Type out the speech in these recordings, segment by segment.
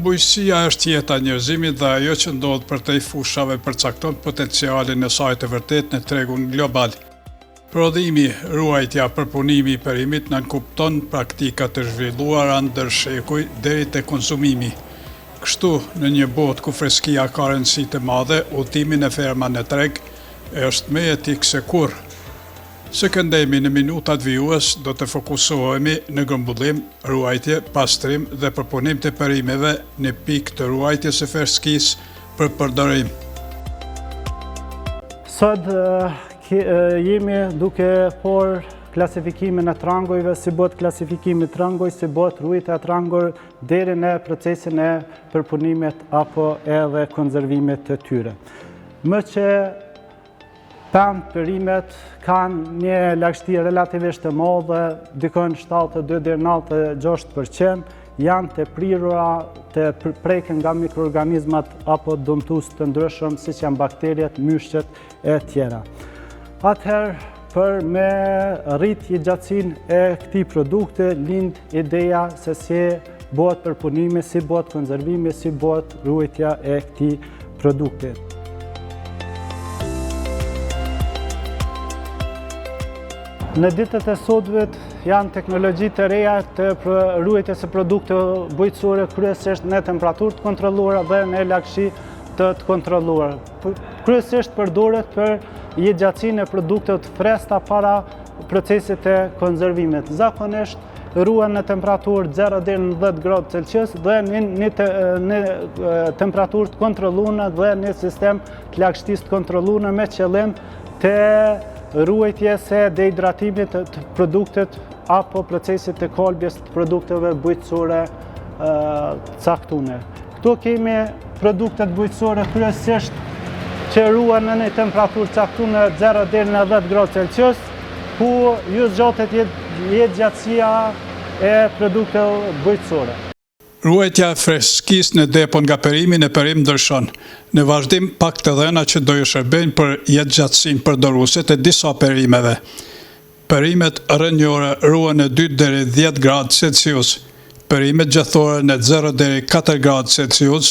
Bujqësia është jeta e njerëzimit dhe ajo që ndodh përtej fushave përcakton potencialin e saj të vërtet në tregun global. Prodhimi, ruajtja, përpunimi i perimit nënkupton praktika të zhvilluara ndër shekuj deri te konsumimi. Kështu, në një botë ku freskia ka rëndësi të madhe, udhëtimi në ferma në treg është më etik se kurrë. Së këndemi në minutat vijues do të fokusohemi në grumbullim, ruajtje, pastrim dhe përpunim të perimeve në pikë të ruajtjes së freskisë për përdorim. Sot jemi duke por klasifikimin e trangojve, si bëhet klasifikimi trangoj, si bëhet ruajtja e trangoj deri në procesin e përpunimit apo edhe konservimit të tyre. Më që pemë perimet kanë një lagështi relativisht të madhe, dikon 72-96%, janë të prirura, të preken nga mikroorganizmat apo dëmtues të ndryshëm, siç janë bakteriet, myshqet e tjera. Atëherë, për me rritje gjatësinë e këtij produkti, lind ideja se si bëhet përpunimi, si bëhet konservimi, si bëhet ruajtja e këtij produkti. Në ditët e sotme janë teknologji të reja të ruajtjes së produkteve bujqësore kryesisht në temperaturë të kontrolluara dhe në lagësi të kontrolluara. Kryesisht përdoret për jetëgjatësinë e produkteve të freskëta para procesit e konservimit. Zakonisht ruhen në temperaturë 0 deri në 10 gradë Celsius dhe në temperaturë të kontrolluara dhe në sistem të lagështisë të kontrolluara me qëllim të ruajtjes së dehidratimit të produktit apo procesit të kolbjes të produkteve bujqësore caktuar. Këtu kemi produktet bujqësore kryesisht që ruhen në një temperaturë caktuar 0 deri në 10 gradë Celsius, ku ju zgjatet jetëgjatësia e produkteve bujqësore. Ruajtja e freskisë në depo nga perimi në perim ndryshon. Në vazhdim pak të dhëna që do ju shërbejnë për jetëgjatësinë përdoruese të disa perimeve. Perimet rrënjore ruhen në 2 deri 10 gradë Celsius, perimet gjethore në 0 deri 4 gradë Celsius,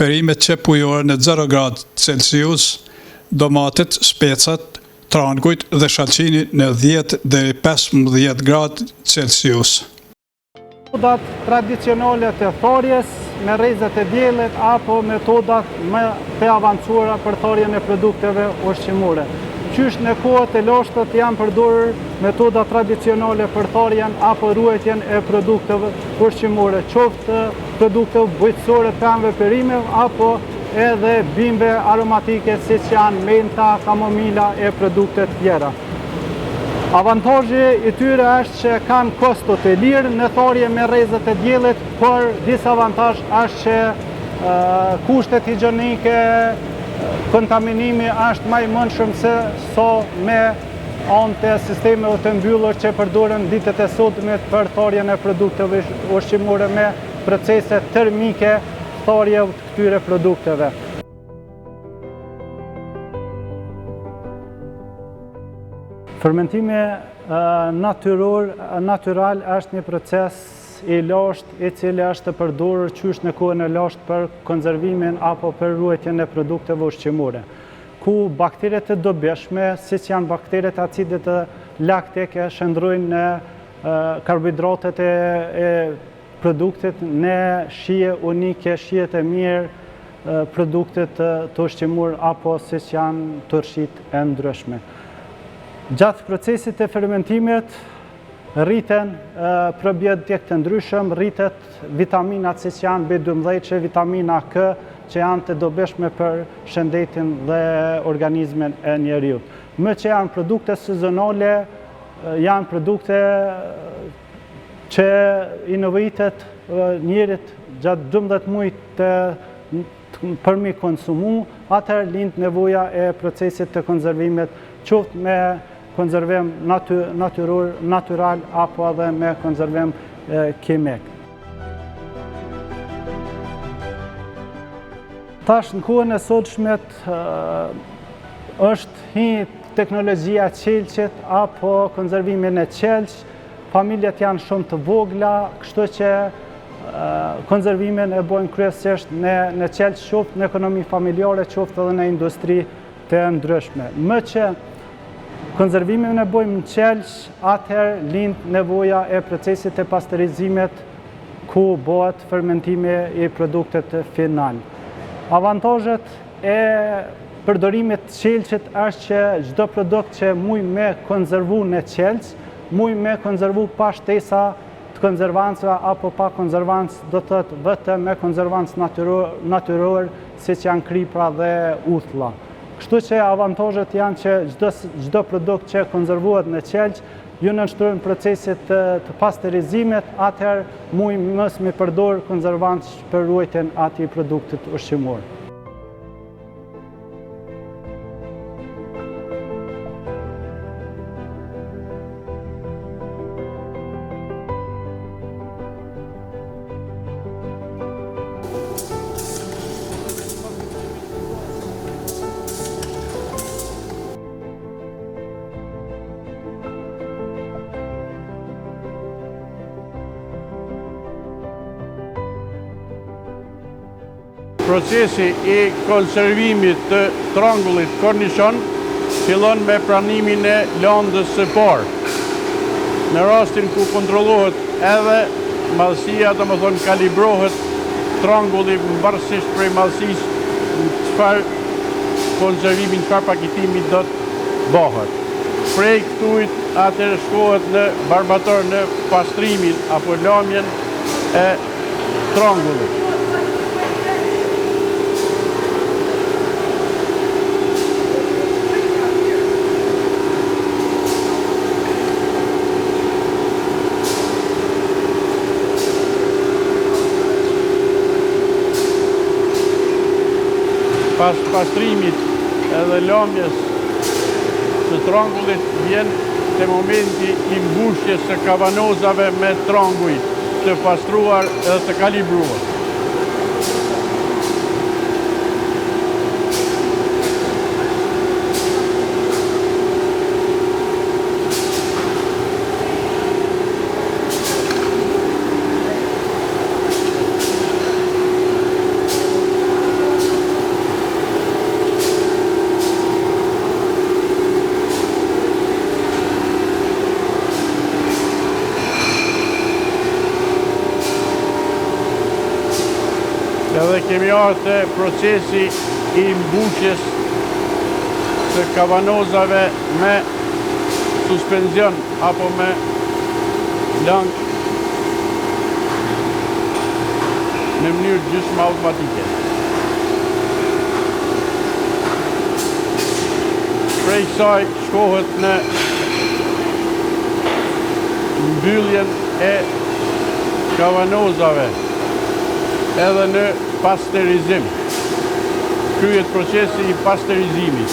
perimet qepujore në 0 gradë Celsius, domatet, specat, trangujt dhe shalqini në 10 deri 15 gradë Celsius. Metodat tradicionale të thorjes me rrezet e diellit apo metodat më të avancuara për thorjen e produkteve ushqimore. Qysh në kohët e lashtët janë përdorur metoda tradicionale për thorjen apo ruajtjen e produkteve ushqimore, qoftë produkteve bujqësore, pemëve, perimeve apo edhe bimbe aromatike siç janë menta, kamomila e produkte tjera. Avantazhi i tyre është që kanë kosto të lirë në thorje me rrezet e diellit, por disavantazh është që kushtet higjienike, kontaminimi është më i mëndshëm se sa me anë të sistemeve të mbyllur që përdoren ditët e sotme për thorjen e produkteve ushqimore me procese termike thorje të këtyre produkteve. Fermentimi natyral është një proces i lashtë i cili është përdorur qysh në kohën e lashtë për konservimin apo për ruajtjen e produkteve ushqimore, ku bakteret të dobishme, siç janë bakteret acidet laktike, shndrojnë në karbohidratet e produktit në shije unike, shijet e mirë produktet të ushqimor apo siç janë turshit e ndryshme. Gjatë procesit të fermentimit rriten probiotik të ndryshëm, rritet vitaminat siç janë B12, vitamina K, që janë të dobishme për shëndetin dhe organizmin e njeriut. Më që janë produkte sezonale, janë produkte që i nevojitet njerit gjatë 12 muaj për mi konsumu, atëherë lind nevoja e procesit të konservimit, qoftë me konservim natyral apo edhe me konservim kimik. Tash në kohën e sotshmet është hi teknologjia qelçit apo konservimi në qelç. Familjet janë shumë të vogla, kështu që konzervimin e bojnë kryesisht në qelç, qoftë në ekonomi familjare, qoftë edhe në industri të ndryshme. Më që konzervimin e bojmë në qelç, atëherë lind nevoja e procesit e pasterizimit ku bëhet fermentimi i produktet final. Avantazhet e përdorimit të qelçit është që çdo produkt që muj me konzervu në qelç, muj me konzervu pa shtesa të konzervancëve apo pa konzervancë, do të thotë vetëm me konzervancë natyror, siç janë kripra dhe uthlla. Kështu që avantazhet janë që çdo produkt që konzervohet në qelç, ju nënshtrojnë procesit të pasterizimit, atëherë muj mos me përdor konzervancë për ruajtjen e atij produktit ushqimor. Procesi i konservimit të trangullit kornishon fillon me pranimin e landës së parë. Në rastin ku kontrollohet edhe madhësia, domethënë kalibrohet trangulli varësisht prej madhësisë, çfarë konservimi, çfarë paketimi do të bëhet. Prej këtujt atëherë shkohet në barbator në pastrimin apo lamjen e trangullit. Pas pastrimit edhe lamjes të trangullit vjen te momenti i mbushjes së kavanozave me tranguj të pastruar edhe të kalibruar. Edhe kemi ardhur te procesi i mbushjes të kavanozave me suspenzion apo me lang në mënyrë gjysmë automatike. Prej kësaj shkohet në mbylljen e kavanozave edhe në pasterizim. Kryhet procesi i pasterizimit.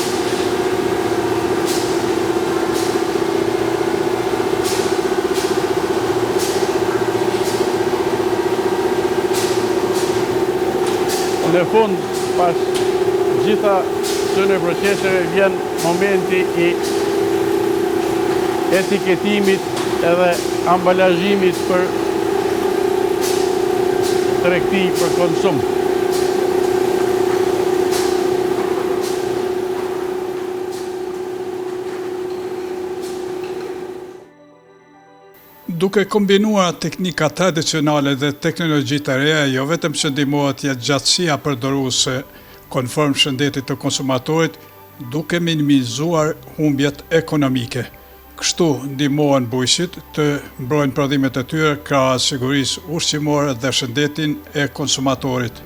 Në fund, pas gjitha këtyre proceseve vjen momenti i etiketimit edhe ambalazhimit për tregti për konsum. Duke kombinuar teknika tradicionale dhe teknologji të reja, jo vetëm që ndihmohet gjatësia përdoruese konform shëndetit të konsumatorit, duke minimizuar humbjet ekonomike. Kështu ndihmohen bujqësit të mbrojnë prodhimet e tyre krahas sigurisë ushqimore dhe shëndetin e konsumatorit.